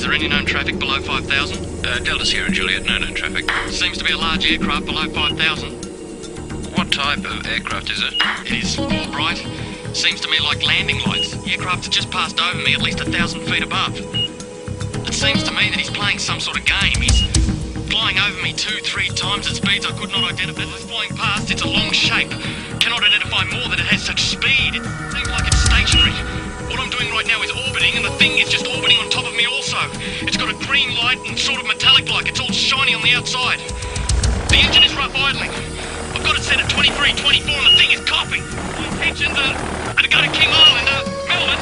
Is there any known traffic below 5,000? Delta Sierra Juliet, no known traffic. Seems to be a large aircraft below 5,000. What type of aircraft is it? It is all bright. Seems to me like landing lights. The aircraft has just passed over me at least 1,000 feet above. It seems to me that he's playing some sort of game. He's flying over me 2-3 times at speeds I could not identify. As it's flying past, it's a long shape. Cannot identify more that it has such speed. It seems like it's stationary. What I'm doing right now is orbiting, and the thing is just orbiting on top of me also. It's got a green light and sort of metallic-like. It's all shiny on the outside. The engine is rough idling. I've got it set at 23, 24, and the thing is coughing. My intentions are to go to King Island, Melbourne.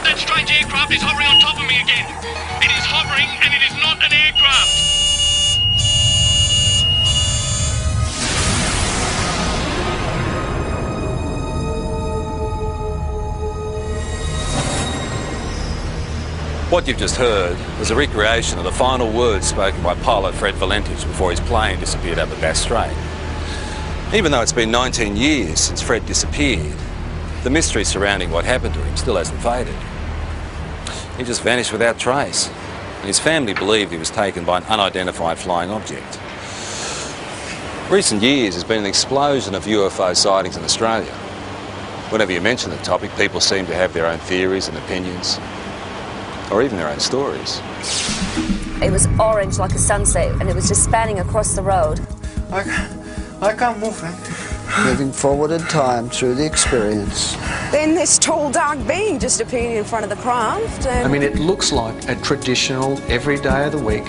That strange aircraft is hovering on top of me again. It is hovering, and it is not an aircraft. What you've just heard was a recreation of the final words spoken by pilot Fred Valentich before his plane disappeared over Bass Strait. Even though it's been 19 years since Fred disappeared, the mystery surrounding what happened to him still hasn't faded. He just vanished without trace, and his family believed he was taken by an unidentified flying object. Recent years has been an explosion of UFO sightings in Australia. Whenever you mention the topic, people seem to have their own theories and opinions, or even their own stories. It was orange like a sunset, and it was just spanning across the road. I can't move it. Moving forward in time through the experience. Then this tall, dark being just appeared in front of the craft. I mean, it looks like a traditional, every day of the week,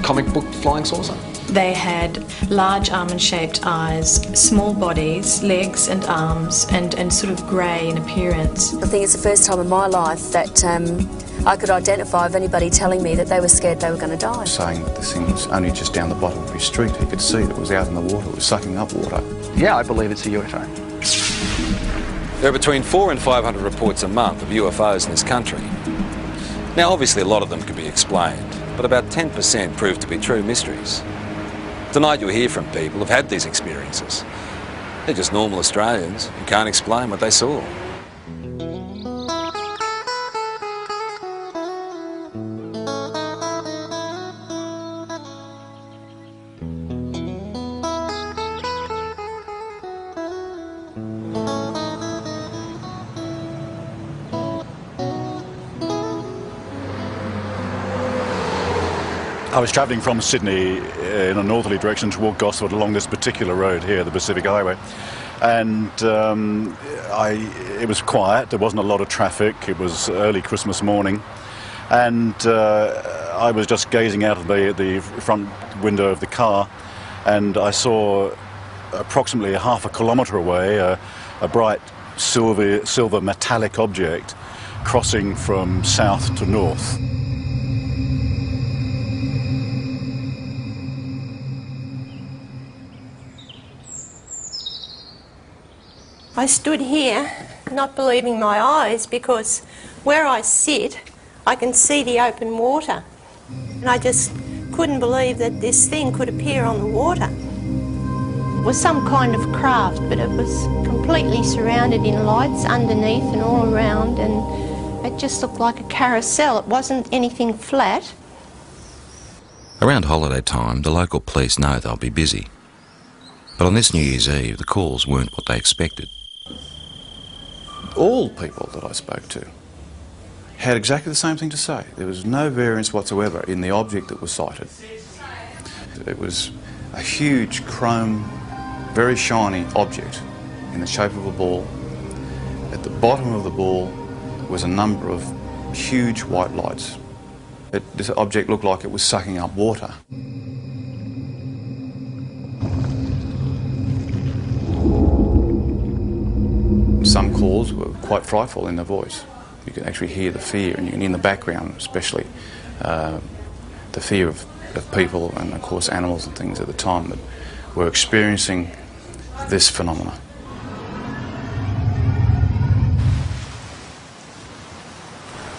comic book flying saucer. They had large almond-shaped eyes, small bodies, legs and arms, and sort of grey in appearance. I think it's the first time in my life that I could identify of anybody telling me that they were scared they were going to die. Saying that this thing was only just down the bottom of his street. He could see that it was out in the water, it was sucking up water. Yeah, I believe it's a UFO. There are between 400 and 500 reports a month of UFOs in this country. Now, obviously a lot of them can be explained, but about 10% prove to be true mysteries. Tonight you'll hear from people who've had these experiences. They're just normal Australians who can't explain what they saw. I was travelling from Sydney in a northerly direction toward Gosford along this particular road here, the Pacific Highway, and it was quiet. There wasn't a lot of traffic. It was early Christmas morning, and I was just gazing out of the front window of the car, and I saw approximately half a kilometre away a bright silver metallic object crossing from south to north. I stood here not believing my eyes, because where I sit I can see the open water, and I just couldn't believe that this thing could appear on the water. It was some kind of craft, but it was completely surrounded in lights underneath and all around, and it just looked like a carousel. It wasn't anything flat. Around holiday time, the local police know they'll be busy. But on this New Year's Eve, the calls weren't what they expected. All people that I spoke to had exactly the same thing to say. There was no variance whatsoever in the object that was sighted. It was a huge chrome, very shiny object in the shape of a ball. At the bottom of the ball was a number of huge white lights. This object looked like it was sucking up water. Some calls were quite frightful in their voice. You could actually hear the fear, and in the background especially, the fear of people and of course animals and things at the time that were experiencing this phenomena.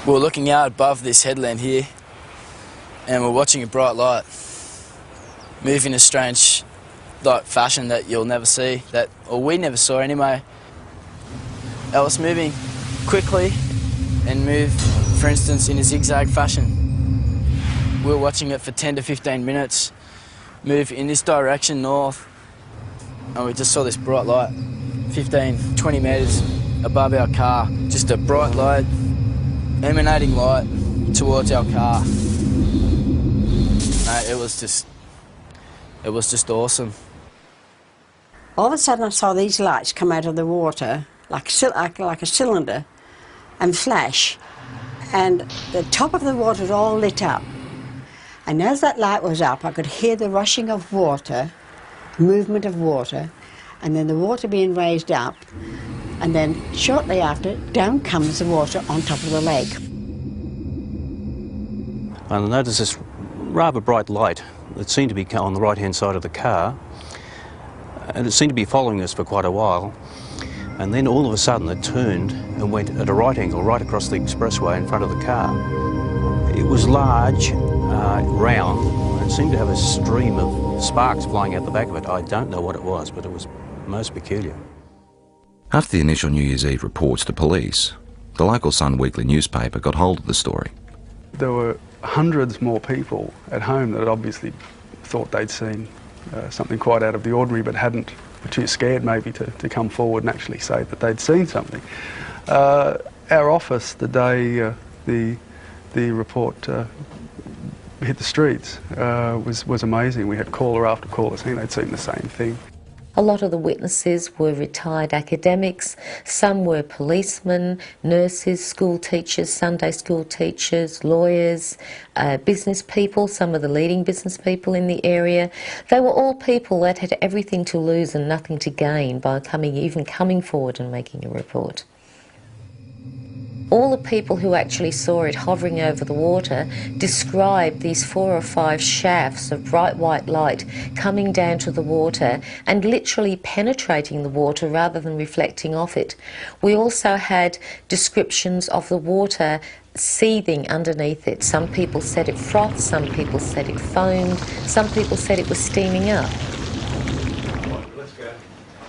We're looking out above this headland here, and we're watching a bright light move in a strange fashion that you'll never see, or we never saw anyway. It was moving quickly and move, for instance, in a zigzag fashion. We were watching it for 10 to 15 minutes, move in this direction north, and we just saw this bright light, 15, 20 metres above our car. Just a bright light, emanating light towards our car. It was just awesome. All of a sudden I saw these lights come out of the water like a cylinder and flash, and the top of the water all lit up. And as that light was up, I could hear the rushing of water, movement of water, and then the water being raised up, and then shortly after, down comes the water on top of the lake. I noticed this rather bright light that seemed to be on the right-hand side of the car, and it seemed to be following us for quite a while. And then all of a sudden it turned and went at a right angle right across the expressway in front of the car. It was large, round, and it seemed to have a stream of sparks flying out the back of it. I don't know what it was, but it was most peculiar. After the initial New Year's Eve reports to police, the local Sun Weekly newspaper got hold of the story. There were hundreds more people at home that had obviously thought they'd seen something quite out of the ordinary, but were too scared maybe to come forward and actually say that they'd seen something. Our office, the day the report hit the streets, was amazing. We had caller after caller saying they'd seen the same thing. A lot of the witnesses were retired academics, some were policemen, nurses, school teachers, Sunday school teachers, lawyers, business people, some of the leading business people in the area. They were all people that had everything to lose and nothing to gain by even coming forward and making a report. All the people who actually saw it hovering over the water described these 4 or 5 shafts of bright white light coming down to the water and literally penetrating the water rather than reflecting off it. We also had descriptions of the water seething underneath it. Some people said it frothed, some people said it foamed, some people said it was steaming up.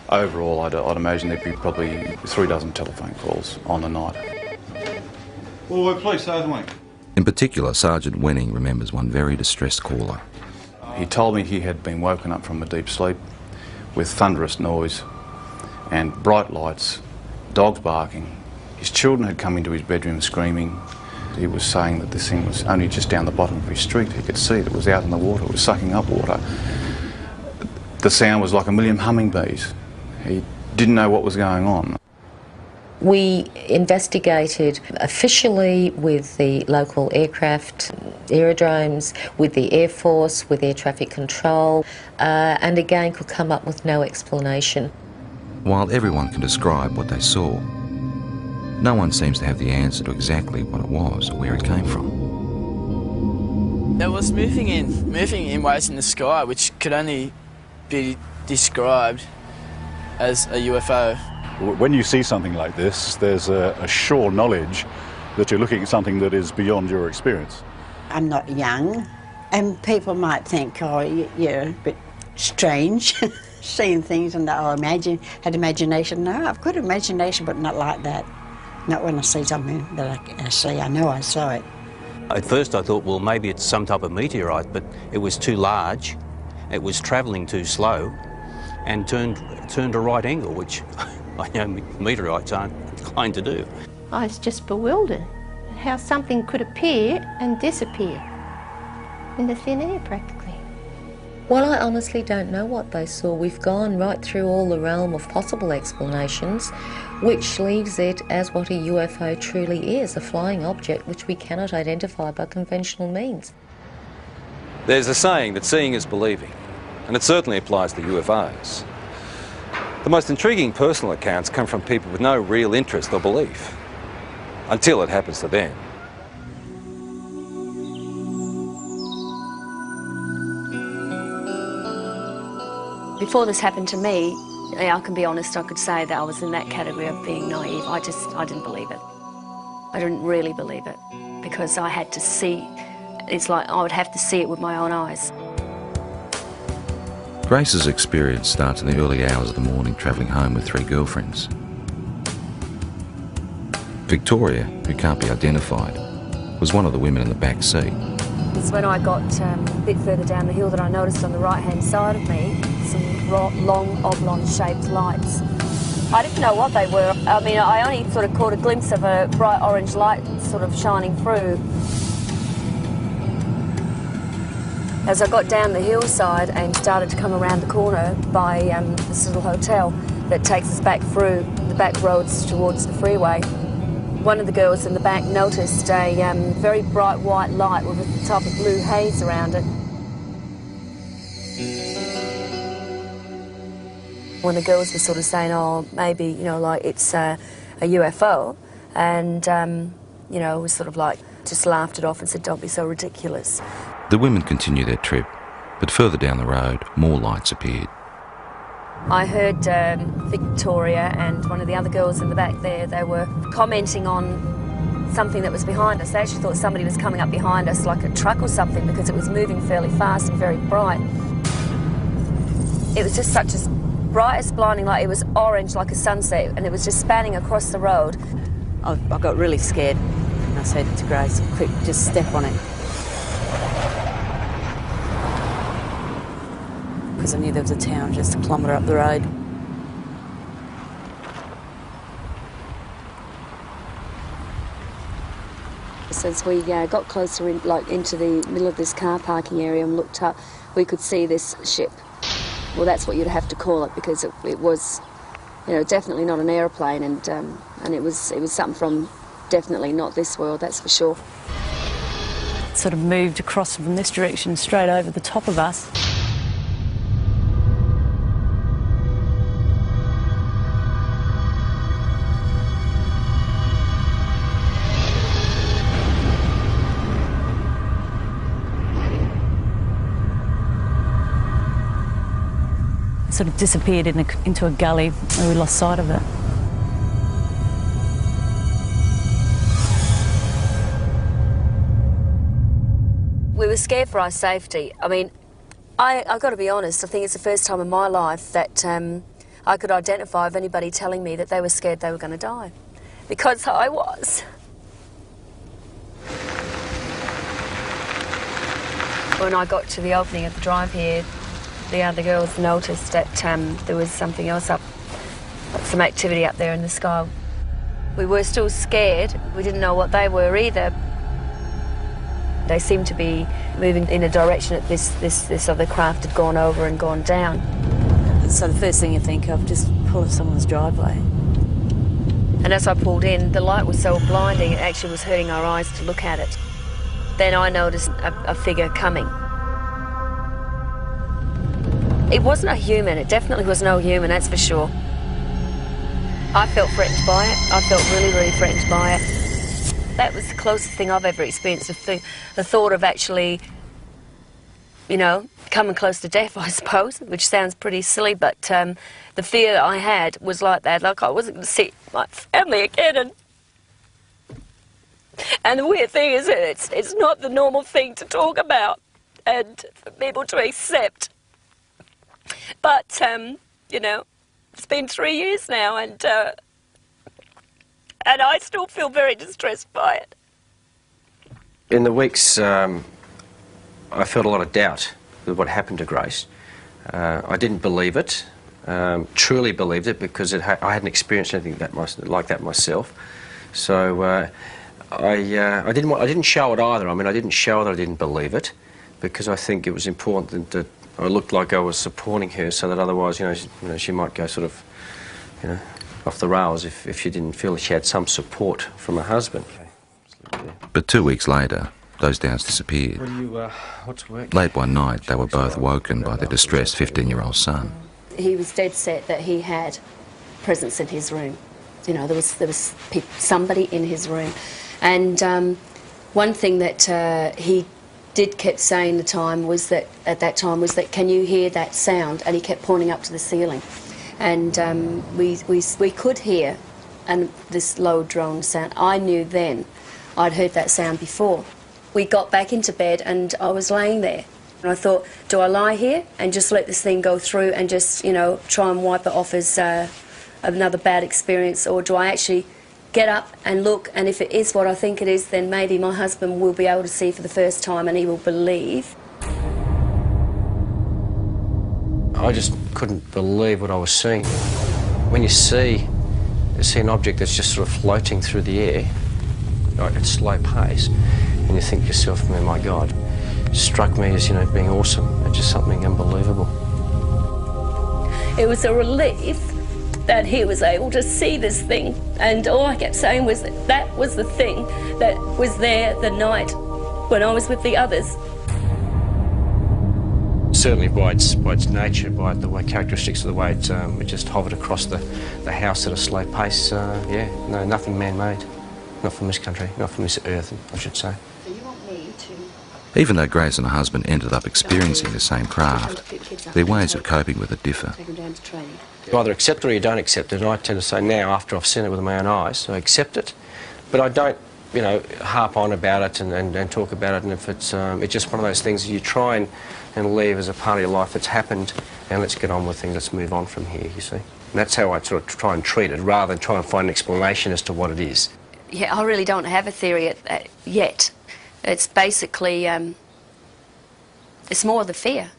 Overall, I'd imagine there'd be probably 3 dozen telephone calls on a night. Well, please, Sergeant. In particular, Sergeant Wenning remembers one very distressed caller. He told me he had been woken up from a deep sleep with thunderous noise and bright lights, dogs barking. His children had come into his bedroom screaming. He was saying that this thing was only just down the bottom of his street. He could see it. It was out in the water. It was sucking up water. The sound was like a million hummingbees. He didn't know what was going on. We investigated officially with the local aircraft, aerodromes, with the Air Force, with air traffic control, and again could come up with no explanation. While everyone can describe what they saw, no one seems to have the answer to exactly what it was or where it came from. It was moving in waves in the sky, which could only be described as a UFO. When you see something like this, there's a sure knowledge that you're looking at something that is beyond your experience. I'm not young, and people might think, oh, you're a bit strange, seeing things and had imagination. No, I've got imagination, but not like that. Not when I see something that I see. I know I saw it. At first I thought, well, maybe it's some type of meteorite, but it was too large, it was travelling too slow, and turned a right angle, which I know meteorites aren't inclined to do. I was just bewildered at how something could appear and disappear in the thin air practically. Well, I honestly don't know what they saw. We've gone right through all the realm of possible explanations, which leaves it as what a UFO truly is, a flying object which we cannot identify by conventional means. There's a saying that seeing is believing, and it certainly applies to UFOs. The most intriguing personal accounts come from people with no real interest or belief, until it happens to them. Before this happened to me, I can be honest, I could say that I was in that category of being naive. I didn't believe it. I didn't really believe it, because I had to see, it's like I would have to see it with my own eyes. Grace's experience starts in the early hours of the morning travelling home with 3 girlfriends. Victoria, who can't be identified, was one of the women in the back seat. It's when I got a bit further down the hill that I noticed on the right-hand side of me some long, oblong-shaped lights. I didn't know what they were. I mean, I only sort of caught a glimpse of a bright orange light sort of shining through. As I got down the hillside and started to come around the corner by this little hotel that takes us back through the back roads towards the freeway, one of the girls in the back noticed a very bright white light with a type of blue haze around it. When the girls were sort of saying, oh, maybe, you know, like it's a UFO, and, you know, was sort of like just laughed it off and said, don't be so ridiculous. The women continued their trip, but further down the road, more lights appeared. I heard Victoria and one of the other girls in the back there, they were commenting on something that was behind us. They actually thought somebody was coming up behind us, like a truck or something, because it was moving fairly fast and very bright. It was just such a brightest blinding light. It was orange like a sunset, and it was just spanning across the road. I got really scared, and I said to Grace, quick, just step on it. Because I knew there was a town just a kilometre up the road. As we got closer into the middle of this car parking area and looked up, we could see this ship. Well, that's what you'd have to call it, because it was, you know, definitely not an aeroplane, and it was something from definitely not this world, that's for sure. It sort of moved across from this direction straight over the top of us. Sort of disappeared into a gully where we lost sight of it. We were scared for our safety. I mean, I've got to be honest, I think it's the first time in my life that I could identify of anybody telling me that they were scared they were going to die. Because I was. When I got to the opening of the drive here, the other girls noticed that there was something else up, some activity up there in the sky. We were still scared. We didn't know what they were either. They seemed to be moving in a direction that this other craft had gone over and gone down. So the first thing you think of, just pull up someone's driveway. And as I pulled in, the light was so blinding, it actually was hurting our eyes to look at it. Then I noticed a figure coming. It wasn't a human, it definitely was no human, that's for sure. I felt threatened by it, I felt really, really threatened by it. That was the closest thing I've ever experienced, the thought of actually, you know, coming close to death, I suppose, which sounds pretty silly, but the fear I had was like that, like I wasn't going to see my family again. And the weird thing is that it's not the normal thing to talk about and for people to accept. But, you know, it's been 3 years now, and I still feel very distressed by it. In the weeks, I felt a lot of doubt with what happened to Grace. I didn't believe it, truly believed it, because I hadn't experienced anything like that myself. So I didn't show it either. I mean, I didn't show that I didn't believe it, because I think it was important that I looked like I was supporting her, so that otherwise, you know, she might go sort of, you know, off the rails if she didn't feel she had some support from her husband. But 2 weeks later, those doubts disappeared. What's work? Late one night, they were both woken by their distressed 15-year-old son. He was dead set that he had presence in his room. You know, there was somebody in his room. And one thing that he kept saying at that time was that, can you hear that sound? And he kept pointing up to the ceiling. And we could hear this low drone sound. I knew then I'd heard that sound before. We got back into bed and I was laying there. And I thought, do I lie here and just let this thing go through and just, you know, try and wipe it off as another bad experience, or do I actually get up and look, and if it is what I think it is, then maybe my husband will be able to see for the first time and he will believe. I just couldn't believe what I was seeing. When you see an object that's just sort of floating through the air, right, at slow pace, and you think to yourself, oh my God, it struck me as, you know, being awesome. It's just something unbelievable. It was a relief that he was able to see this thing, and all I kept saying was that was the thing that was there the night when I was with the others. Certainly by its nature, by the way, characteristics of the way it just hovered across the house at a slow pace, yeah, no, nothing man-made. Not from this country, not from this earth, I should say. So you want me to... Even though Grace and her husband ended up experiencing the same craft, their ways of coping with it differ. You either accept it or you don't accept it, and I tend to say now, after I've seen it with my own eyes, I accept it, but I don't, you know, harp on about it and talk about it, and if it's just one of those things you try and leave as a part of your life that's happened, and let's get on with things, let's move on from here, you see. And that's how I sort of try and treat it, rather than try and find an explanation as to what it is. Yeah, I really don't have a theory yet. It's basically, it's more the fear.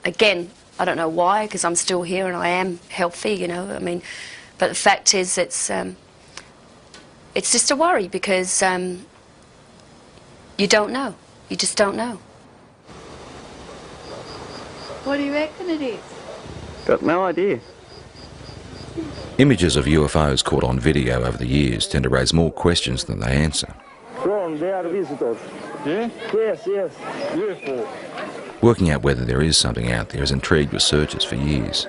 Again, I don't know why, because I'm still here and I am healthy, you know, I mean, but the fact is it's just a worry because you don't know. You just don't know. What do you reckon it is? Got no idea. Images of UFOs caught on video over the years tend to raise more questions than they answer. They are visitors. Yeah? Yes, yes. UFO. Working out whether there is something out there has intrigued researchers for years.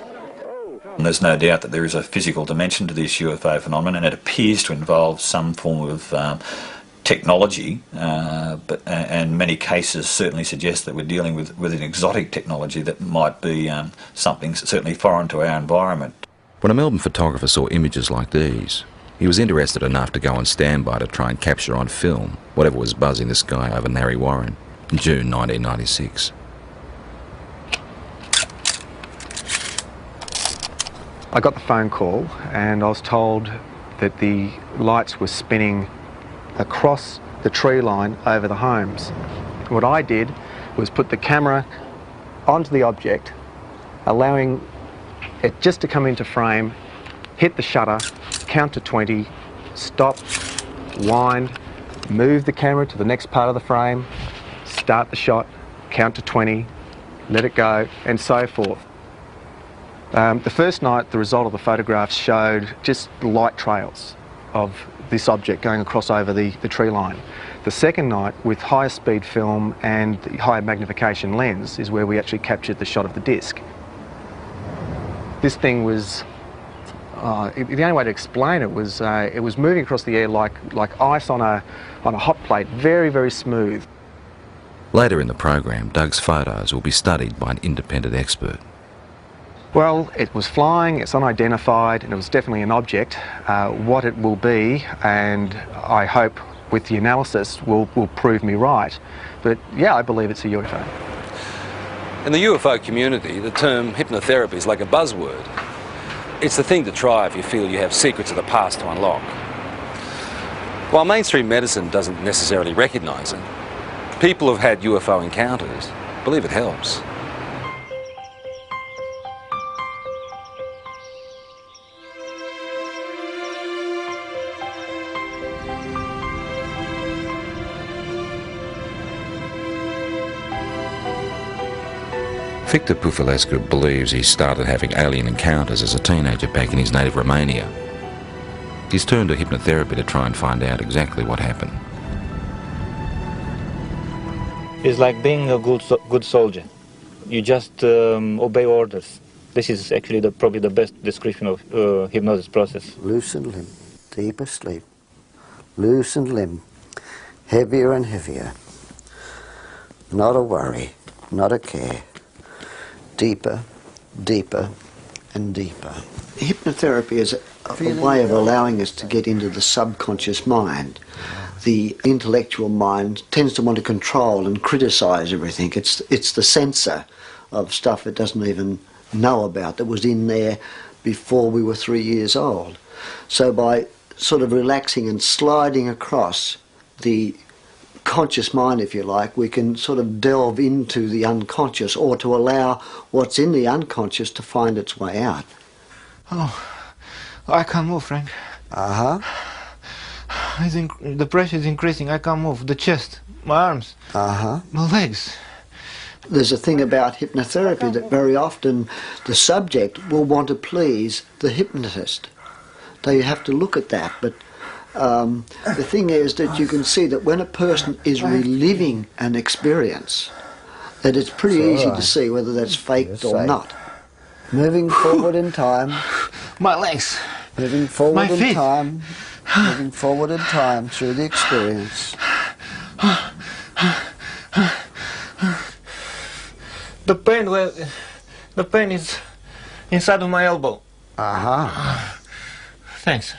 And there's no doubt that there is a physical dimension to this UFO phenomenon, and it appears to involve some form of technology, and many cases certainly suggest that we're dealing with an exotic technology that might be something certainly foreign to our environment. When a Melbourne photographer saw images like these, he was interested enough to go on standby to try and capture on film whatever was buzzing the sky over Narre Warren in June 1996. I got the phone call and I was told that the lights were spinning across the tree line over the homes. What I did was put the camera onto the object, allowing it just to come into frame, hit the shutter, count to 20, stop, wind, move the camera to the next part of the frame, start the shot, count to 20, let it go, and so forth. The first night, the result of the photographs showed just light trails of this object going across over the tree line. The second night, with higher speed film and the higher magnification lens, is where we actually captured the shot of the disc. This thing was, the only way to explain it was moving across the air like ice on a hot plate, very, very smooth. Later in the program, Doug's photos will be studied by an independent expert. Well, it was flying, it's unidentified, and it was definitely an object. What it will be, and I hope with the analysis will prove me right. But yeah, I believe it's a UFO. In the UFO community, the term hypnotherapy is like a buzzword. It's the thing to try if you feel you have secrets of the past to unlock. While mainstream medicine doesn't necessarily recognise it, people who've had UFO encounters believe it helps. Victor Pufulescu believes he started having alien encounters as a teenager back in his native Romania. He's turned to hypnotherapy to try and find out exactly what happened. It's like being a good soldier. You just obey orders. This is actually probably the best description of hypnosis process. Loosened limb, deeper sleep. Loosened limb, heavier and heavier. Not a worry, not a care. Deeper, deeper, and deeper. Hypnotherapy is a way of allowing us to get into the subconscious mind. The intellectual mind tends to want to control and criticise everything. It's the censor of stuff it doesn't even know about that was in there before we were 3 years old. So by sort of relaxing and sliding across the conscious mind, if you like, we can sort of delve into the unconscious, or to allow what's in the unconscious to find its way out. Oh, I can't move, Frank. Uh-huh. The pressure is increasing. I can't move. The chest, my arms, uh-huh, my legs. There's a thing about hypnotherapy that very often the subject will want to please the hypnotist. So you have to look at that, but the thing is that you can see that when a person is reliving an experience, that it's pretty easy to see whether that's faked or not. Moving forward in time. My legs. Moving forward My in feet. time. Moving forward in time through the experience. The pain is inside of my elbow. Uh-huh. Thanks.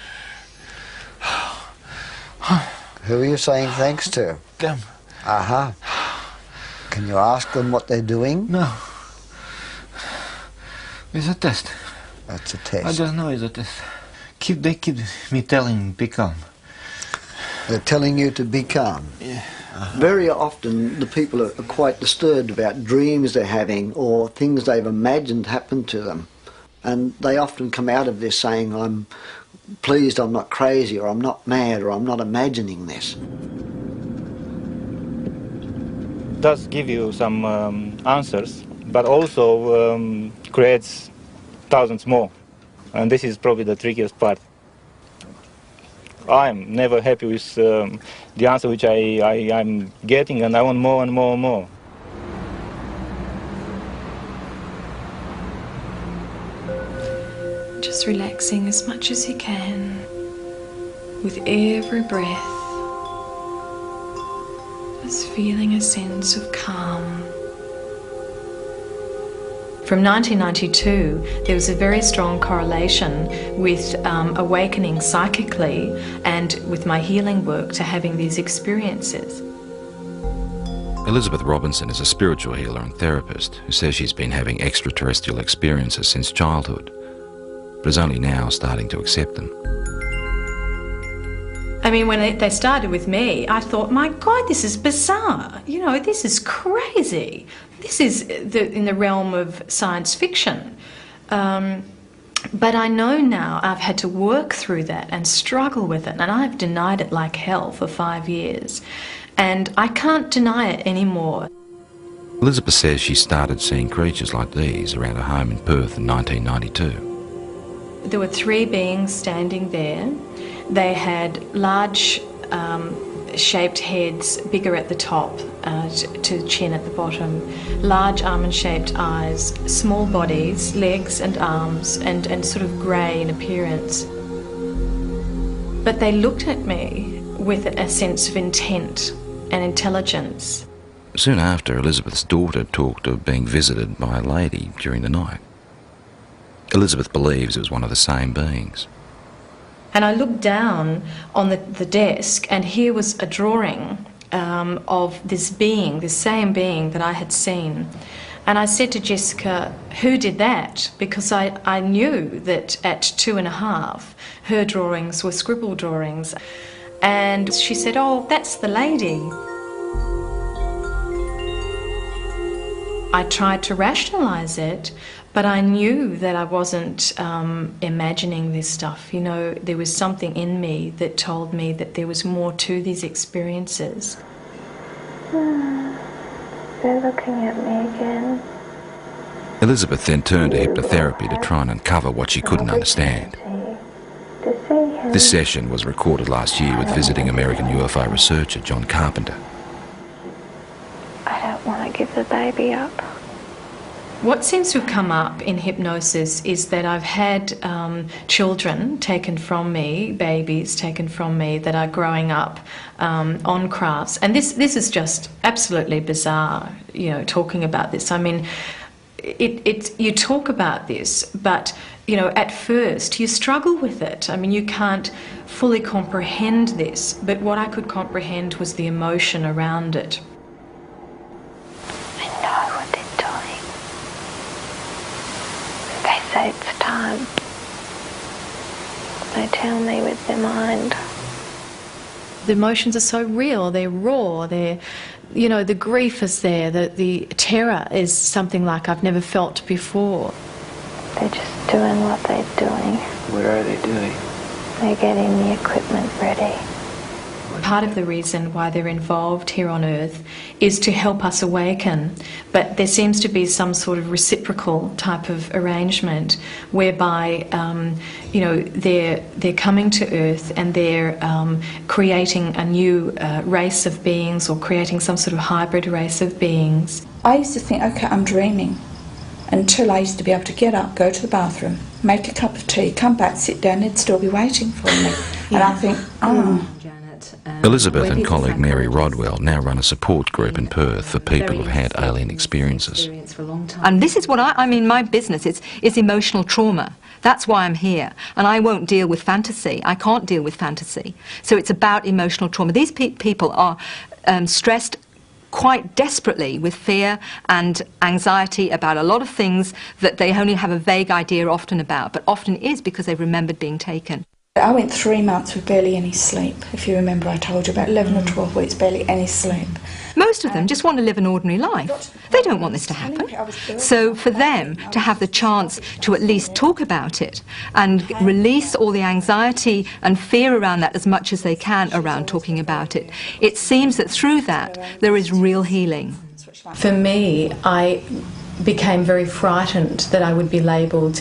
Who are you saying thanks to? Them. Uh-huh. Can you ask them what they're doing? No. It's a test. That's a test. I just know it's a test. They keep me telling be calm. They're telling you to be calm. Yeah. Very often the people are quite disturbed about dreams they're having or things they've imagined happen to them. And they often come out of this saying, I'm pleased I'm not crazy, or I'm not mad, or I'm not imagining this. It does give you some answers, but also creates thousands more. And this is probably the trickiest part. I'm never happy with the answer which I'm getting, and I want more and more and more. Just relaxing as much as you can with every breath. Just feeling a sense of calm. From 1992, there was a very strong correlation with awakening psychically and with my healing work to having these experiences. Elizabeth Robinson is a spiritual healer and therapist who says she's been having extraterrestrial experiences since childhood, but is only now starting to accept them. I mean, when they started with me, I thought, my God, this is bizarre. You know, this is crazy. This is in the realm of science fiction. But I know now I've had to work through that and struggle with it, and I've denied it like hell for 5 years. And I can't deny it anymore. Elizabeth says she started seeing creatures like these around her home in Perth in 1992. There were 3 beings standing there. They had large shaped heads, bigger at the top to the chin at the bottom, large almond-shaped eyes, small bodies, legs and arms, and sort of grey in appearance. But they looked at me with a sense of intent and intelligence. Soon after, Elizabeth's daughter talked of being visited by a lady during the night. Elizabeth believes it was one of the same beings. And I looked down on the desk, and here was a drawing of this being, this same being that I had seen. And I said to Jessica, who did that? Because I knew that at 2.5, her drawings were scribble drawings. And she said, oh, that's the lady. I tried to rationalise it, but I knew that I wasn't imagining this stuff. You know, there was something in me that told me that there was more to these experiences. They're looking at me again. Elizabeth then turned to hypnotherapy to try and uncover what she couldn't understand. This session was recorded last year with visiting American UFO researcher John Carpenter. I don't want to give the baby up. What seems to have come up in hypnosis is that I've had children taken from me, babies taken from me that are growing up on crafts. And this is just absolutely bizarre, you know, talking about this. I mean, you talk about this, but, you know, at first you struggle with it. I mean, you can't fully comprehend this, but what I could comprehend was the emotion around it. I know what they're doing. They say it's time. They tell me with their mind. The emotions are so real, they're raw, they're, you know, the grief is there, the terror is something like I've never felt before. They're just doing what they're doing. What are they doing? They're getting the equipment ready. Part of the reason why they're involved here on Earth is to help us awaken, but there seems to be some sort of reciprocal type of arrangement whereby you know, they're coming to Earth and they're creating a new race of beings, or creating some sort of hybrid race of beings. I used to think, okay, I'm dreaming, until I used to be able to get up, go to the bathroom, make a cup of tea, come back, sit down, they'd still be waiting for me. And I think, oh. Elizabeth and colleague Mary Rodwell now run a support group in Perth for people who've had alien experiences. And this is what I mean, my business is emotional trauma. That's why I'm here. And I won't deal with fantasy. I can't deal with fantasy. So it's about emotional trauma. These people are stressed quite desperately with fear and anxiety about a lot of things that they only have a vague idea often about, but often is because they've remembered being taken. I went 3 months with barely any sleep. If you remember, I told you about 11 or 12 weeks, barely any sleep. Most of them just want to live an ordinary life. They don't want this to happen. So for them to have the chance to at least talk about it and release all the anxiety and fear around that as much as they can around talking about it, it seems that through that there is real healing. For me, I became very frightened that I would be labelled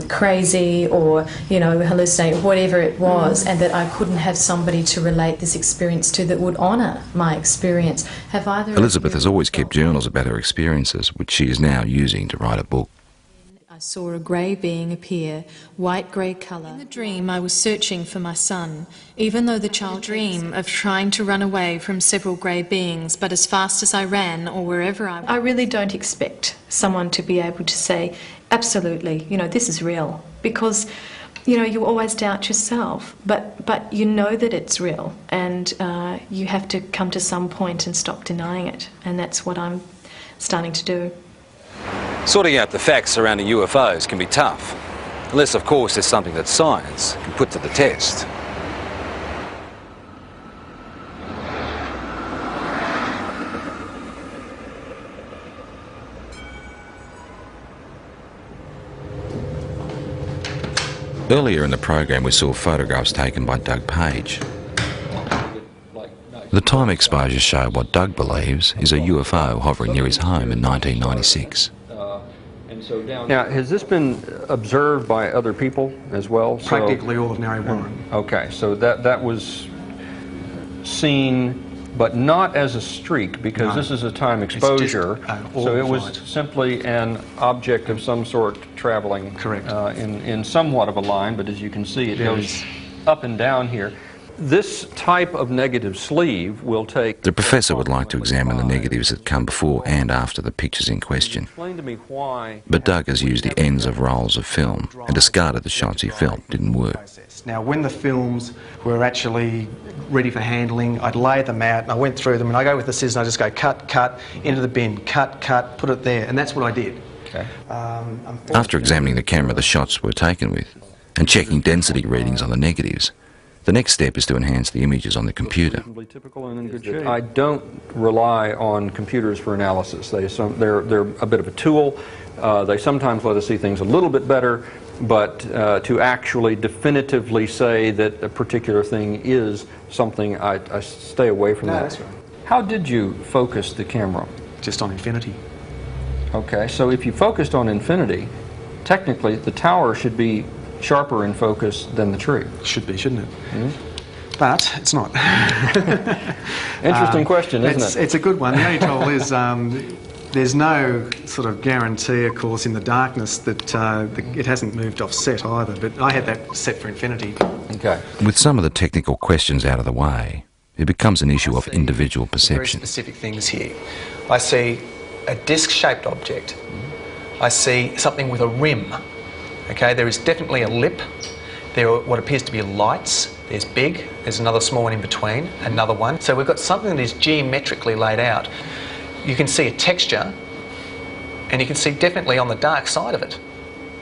crazy or, you know, hallucinate, whatever it was, and that I couldn't have somebody to relate this experience to that would honour my experience. Have either Elizabeth has always kept journals about her experiences, which she is now using to write a book. I saw a grey being appear, white-grey colour. In the dream, I was searching for my son, even though the child dream of trying to run away from several grey beings, but as fast as I ran or wherever I really don't expect someone to be able to say, absolutely, you know, this is real, because, you know, you always doubt yourself, but you know that it's real, and you have to come to some point and stop denying it, and that's what I'm starting to do. Sorting out the facts surrounding UFOs can be tough, unless of course there's something that science can put to the test. Earlier in the program we saw photographs taken by Doug Page. The time exposures show what Doug believes is a UFO hovering near his home in 1996. Now, has this been observed by other people as well? Practically all of Narre Warren. Okay, so that was seen, but not as a streak, because no, this is a time exposure. So it was simply an object of some sort traveling. Correct. In somewhat of a line, but as you can see, it goes up and down here. This type of negative sleeve will take... The professor would like to examine the negatives that come before and after the pictures in question. Explain to me why... But Doug has used the ends of rolls of film and discarded the shots he felt didn't work. Now, when the films were actually ready for handling, I'd lay them out and I went through them, and I go with the scissors and I just go cut, cut, into the bin, cut, cut, put it there, and that's what I did. Okay. After examining the camera the shots were taken with and checking density readings on the negatives, the next step is to enhance the images on the computer. I don't rely on computers for analysis. They're a bit of a tool. They sometimes let us see things a little bit better, but to actually definitively say that a particular thing is something, I stay away from that. That's right. How did you focus the camera? Just on infinity. Okay, so if you focused on infinity, technically the tower should be sharper in focus than the tree. Should be, shouldn't it? Mm-hmm. But it's not. Interesting question, isn't it? It's a good one. The only trouble is there's no sort of guarantee, of course, in the darkness that it hasn't moved off set either, but I had that set for infinity. Okay. With some of the technical questions out of the way, it becomes an issue of individual perception. Very specific things here. I see a disc-shaped object. I see something with a rim. Okay, there is definitely a lip. There are what appears to be lights. There's big, there's another small one in between, another one. So we've got something that is geometrically laid out. You can see a texture, and you can see definitely on the dark side of it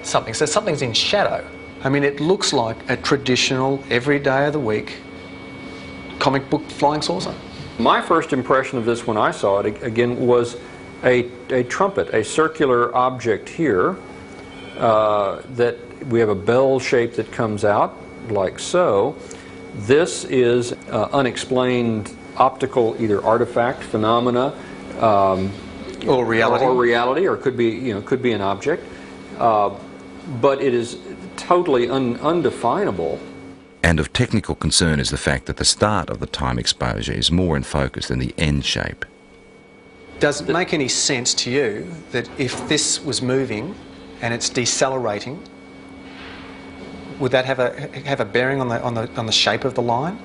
something. So something's in shadow. I mean, it looks like a traditional, every day of the week, comic book flying saucer. My first impression of this when I saw it, again, was a trumpet, a circular object here that we have a bell shape that comes out like so. This is unexplained optical either artifact, phenomena, or reality, or could be could be an object, but it is totally undefinable. And of technical concern is the fact that the start of the time exposure is more in focus than the end shape. Does it make any sense to you that if this was moving and it's decelerating, would that have a bearing on the shape of the line?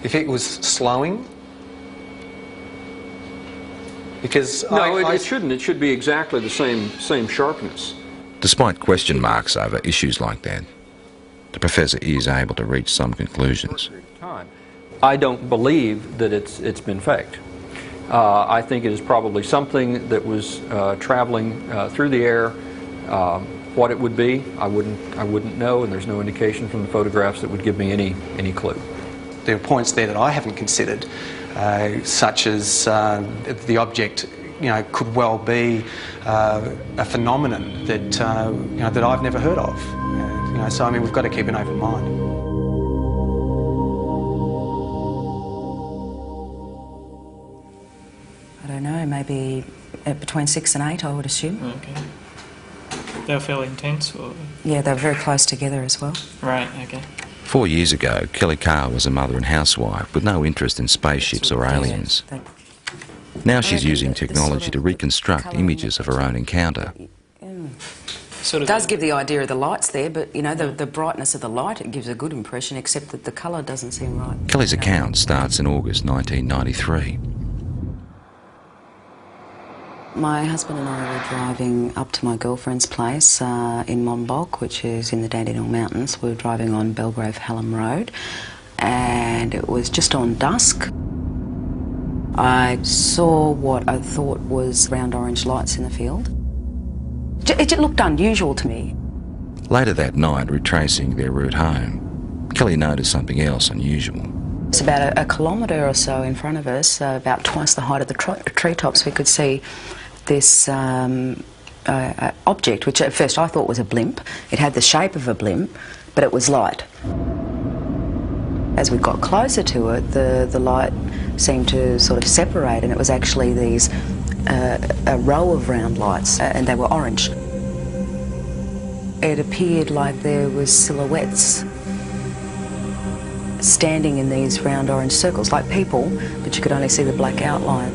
If it was slowing? Because no, it shouldn't. It should be exactly the same sharpness. Despite question marks over issues like that, the professor is able to reach some conclusions. I don't believe that it's been faked. I think it is probably something that was traveling through the air. What it would be, I wouldn't know, and there's no indication from the photographs that would give me any clue. There are points there that I haven't considered, such as the object, could well be a phenomenon that that I've never heard of. So I mean, we've got to keep an open mind. I don't know, maybe between 6 and 8, I would assume. Okay. They were fairly intense, or? Yeah, they were very close together as well. Right, okay. 4 years ago, Kelly Carr was a mother and housewife with no interest in spaceships or aliens. Now she's using technology to reconstruct images of her own encounter. It does give the idea of the lights there, but the brightness of the light, it gives a good impression, except that the colour doesn't seem right. Kelly's account starts in August 1993. My husband and I were driving up to my girlfriend's place in Monbulk, which is in the Dandenong Mountains. We were driving on Belgrave-Hallam Road, and it was just on dusk. I saw what I thought was round orange lights in the field. It looked unusual to me. Later that night, retracing their route home, Kelly noticed something else unusual. It's about a kilometre or so in front of us, about twice the height of the treetops. We could see this object, which at first I thought was a blimp. It had the shape of a blimp, but it was light. As we got closer to it, the light seemed to sort of separate, and it was actually these a row of round lights, and they were orange. It appeared like there was silhouettes standing in these round orange circles, like people, but you could only see the black outline.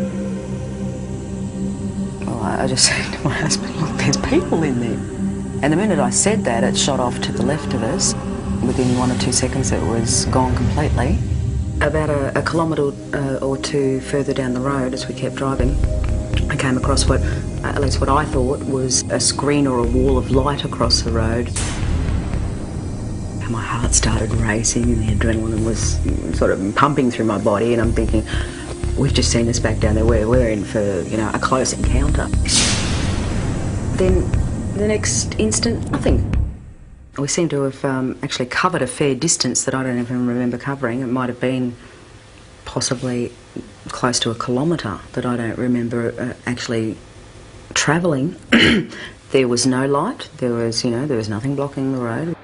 Well, I just said to my husband, look, there's people in there. And the minute I said that, it shot off to the left of us. Within 1 or 2 seconds, it was gone completely. About a kilometre or two further down the road, as we kept driving, I came across at least what I thought was a screen or a wall of light across the road. And my heart started racing and the adrenaline was sort of pumping through my body, and I'm thinking, we've just seen this back down there, we're in for, a close encounter. Then the next instant, nothing. We seem to have actually covered a fair distance that I don't even remember covering. It might have been possibly close to a kilometre that I don't remember actually travelling. There was no light. There was nothing blocking the road.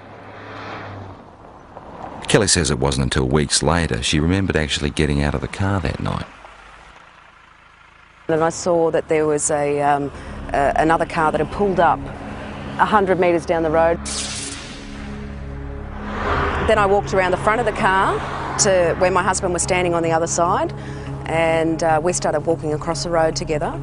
Kelly says it wasn't until weeks later she remembered actually getting out of the car that night. And I saw that there was another car that had pulled up 100 metres down the road. Then I walked around the front of the car to where my husband was standing on the other side, and we started walking across the road together.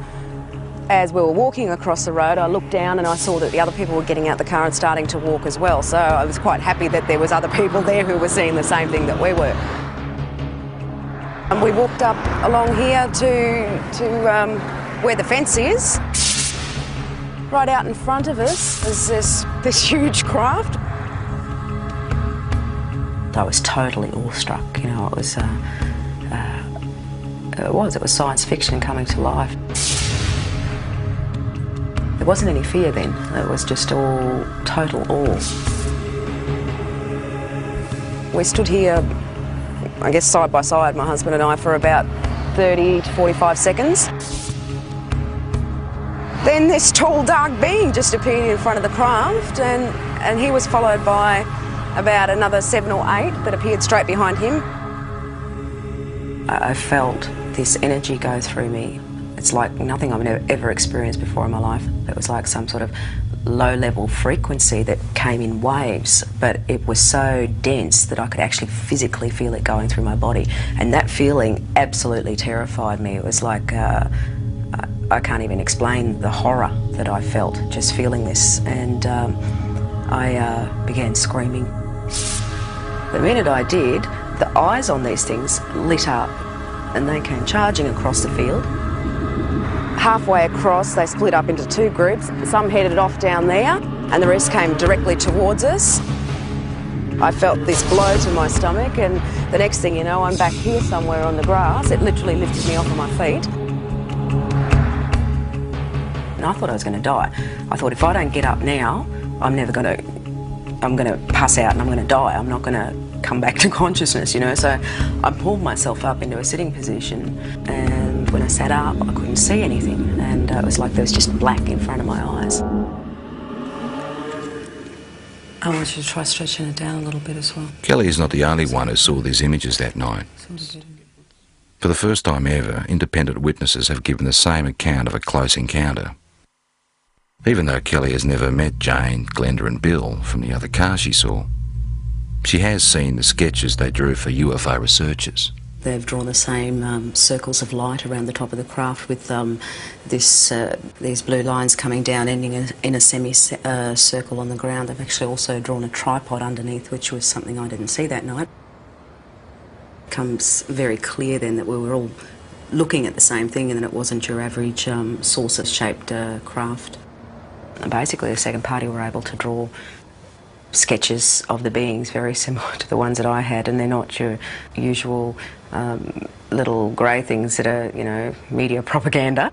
As we were walking across the road, I looked down and I saw that the other people were getting out the car and starting to walk as well. So I was quite happy that there was other people there who were seeing the same thing that we were. And we walked up along here to where the fence is. Right out in front of us is this huge craft. I was totally awestruck. It was science fiction coming to life. There wasn't any fear then. It was just all total awe. We stood here, I guess side by side, my husband and I, for about 30 to 45 seconds. Then this tall, dark being just appeared in front of the craft, and he was followed by about another 7 or 8 that appeared straight behind him. I felt this energy go through me. It's like nothing I've ever experienced before in my life. It was like some sort of low-level frequency that came in waves, but it was so dense that I could actually physically feel it going through my body. And that feeling absolutely terrified me. It was like, I can't even explain the horror that I felt just feeling this. And I began screaming. The minute I did, the eyes on these things lit up and they came charging across the field. Halfway across, they split up into 2 groups. Some headed off down there and the rest came directly towards us. I felt this blow to my stomach, and the next thing you know, I'm back here somewhere on the grass. It literally lifted me off of my feet. And I thought I was going to die. I thought if I don't get up now, I'm going to pass out and I'm going to die. I'm not going to come back to consciousness, you know. So I pulled myself up into a sitting position, and when I sat up, I couldn't see anything, and it was like there was just black in front of my eyes. I want you to try stretching it down a little bit as well. Kelly is not the only one who saw these images that night. For the first time ever, independent witnesses have given the same account of a close encounter. Even though Kelly has never met Jane, Glenda and Bill from the other car she saw, she has seen the sketches they drew for UFO researchers. They've drawn the same circles of light around the top of the craft with these blue lines coming down, ending in a semicircle on the ground. They've actually also drawn a tripod underneath, which was something I didn't see that night. It becomes very clear then that we were all looking at the same thing and that it wasn't your average saucer-shaped craft. And basically, the second party were able to draw sketches of the beings very similar to the ones that I had, and they're not your usual little grey things that are, you know, media propaganda.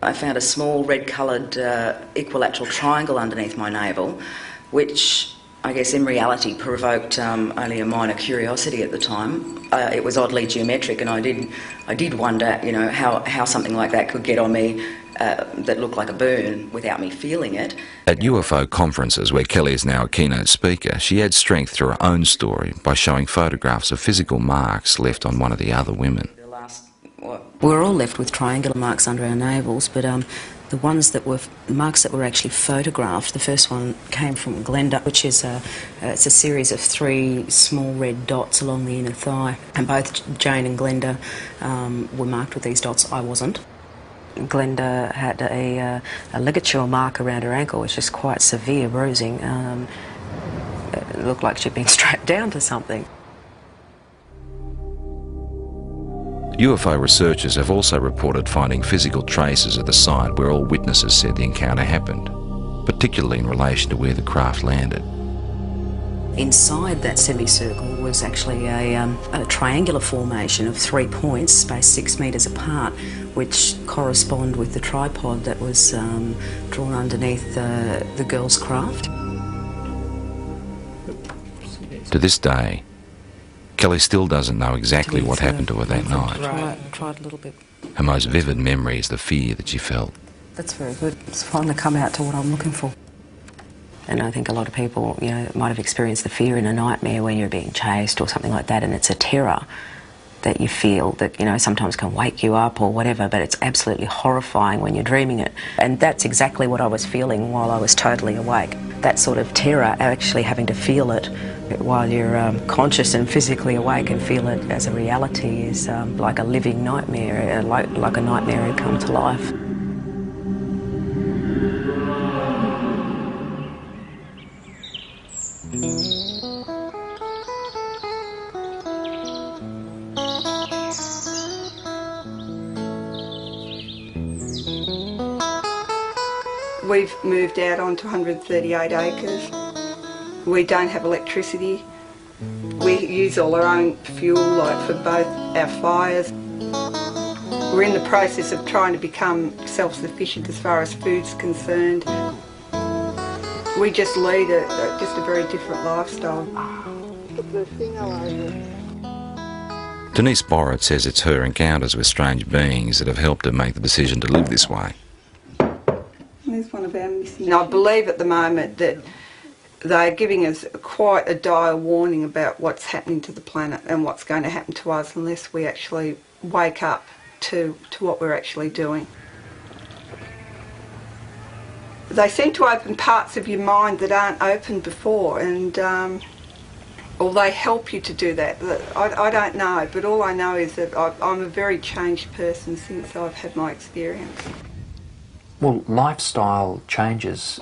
I found a small red-coloured equilateral triangle underneath my navel, which I guess in reality provoked only a minor curiosity at the time. It was oddly geometric, and I did wonder, you know, how something like that could get on me that looked like a burn without me feeling it. At UFO conferences, where Kelly is now a keynote speaker, she adds strength to her own story by showing photographs of physical marks left on one of the other women. We're all left with triangular marks under our navels, but the ones that were marks that were actually photographed, the first one came from Glenda, which is it's a series of 3 small red dots along the inner thigh, and both Jane and Glenda were marked with these dots. I wasn't. Glenda had a ligature mark around her ankle, which is quite severe bruising. It looked like she'd been strapped down to something. UFO researchers have also reported finding physical traces at the site where all witnesses said the encounter happened, particularly in relation to where the craft landed. Inside that semicircle was actually a triangular formation of 3 points spaced 6 metres apart, which correspond with the tripod that was drawn underneath the girl's craft. To this day, Kelly still doesn't know exactly what happened to her that night. Tried a little bit. Her most vivid memory is the fear that she felt. That's very good. It's finally come out to what I'm looking for. And I think a lot of people, you know, might have experienced the fear in a nightmare when you're being chased or something like that, and it's a terror that you feel that, you know, sometimes can wake you up or whatever, but it's absolutely horrifying when you're dreaming it. And that's exactly what I was feeling while I was totally awake. That sort of terror, actually having to feel it while you're conscious and physically awake and feel it as a reality, is like a living nightmare, like a nightmare had come to life. We've moved out onto 138 acres. We don't have electricity. We use all our own fuel, like for both our fires. We're in the process of trying to become self-sufficient as far as food's concerned. We just lead just a very different lifestyle. put the thing all over. Denise Borrett says it's her encounters with strange beings that have helped her make the decision to live this way. There's one of our missing. I believe at the moment that they're giving us quite a dire warning about what's happening to the planet and what's going to happen to us unless we actually wake up to what we're actually doing. They seem to open parts of your mind that aren't open before, and or they help you to do that. I don't know, but all I know is that I'm a very changed person since I've had my experience. Well, lifestyle changes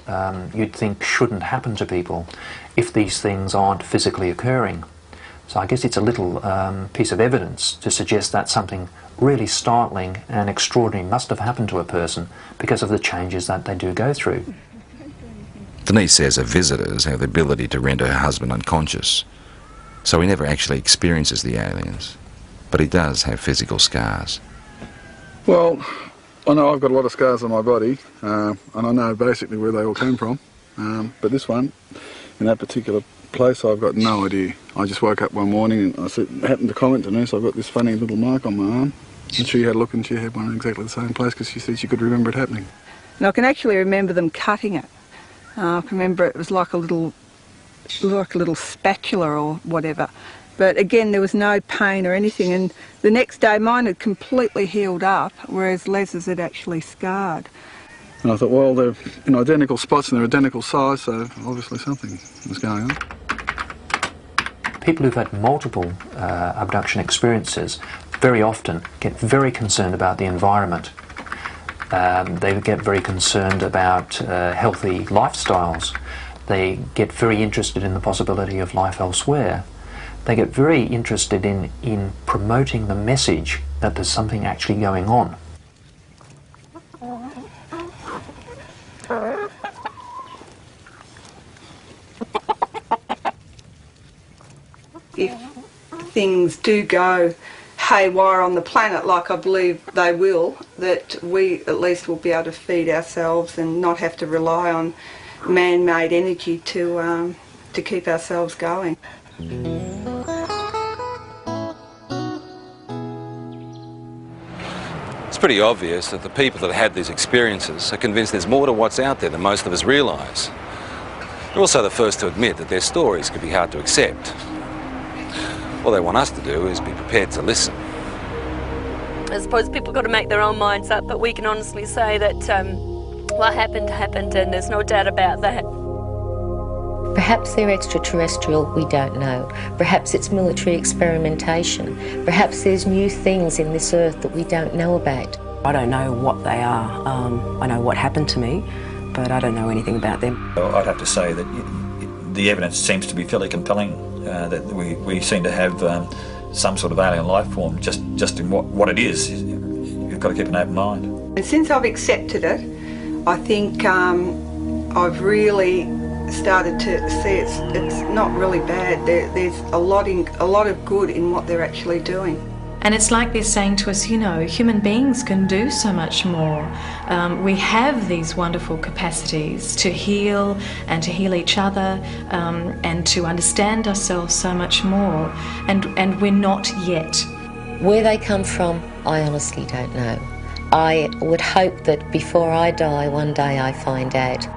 you'd think shouldn't happen to people if these things aren't physically occurring. So I guess it's a little piece of evidence to suggest that something really startling and extraordinary must have happened to a person because of the changes that they do go through. Denise says her visitors have the ability to render her husband unconscious, so he never actually experiences the aliens, but he does have physical scars. Well, I know I've got a lot of scars on my body, and I know basically where they all came from, but this one, in that particular place, I've got no idea. I just woke up one morning and I happened to comment to her, so I've got this funny little mark on my arm, and she had a look and she had one in exactly the same place because she said she could remember it happening. And I can actually remember them cutting it. I can remember it was like a little spatula or whatever. But again, there was no pain or anything, and the next day mine had completely healed up, whereas Les's had actually scarred. And I thought, well, they're in identical spots and they're identical size, so obviously something was going on. People who've had multiple abduction experiences very often get very concerned about the environment. They get very concerned about healthy lifestyles. They get very interested in the possibility of life elsewhere. They get very interested in promoting the message that there's something actually going on. If things do go haywire on the planet, like I believe they will, that we at least will be able to feed ourselves and not have to rely on man-made energy to keep ourselves going. It's pretty obvious that the people that had these experiences are convinced there's more to what's out there than most of us realise. They're also the first to admit that their stories could be hard to accept. All they want us to do is be prepared to listen. I suppose people got to make their own minds up, but we can honestly say that what happened, happened, and there's no doubt about that. Perhaps they're extraterrestrial, we don't know. Perhaps it's military experimentation. Perhaps there's new things in this earth that we don't know about. I don't know what they are. I know what happened to me, but I don't know anything about them. Well, I'd have to say that the evidence seems to be fairly compelling, that we seem to have some sort of alien life form, just in what it is. You've got to keep an open mind. And since I've accepted it, I think I've really started to see it's not really bad. There's a lot of good in what they're actually doing. And it's like they're saying to us, you know, human beings can do so much more. We have these wonderful capacities to heal and to heal each other and to understand ourselves so much more. And we're not yet. Where they come from, I honestly don't know. I would hope that before I die, one day I find out.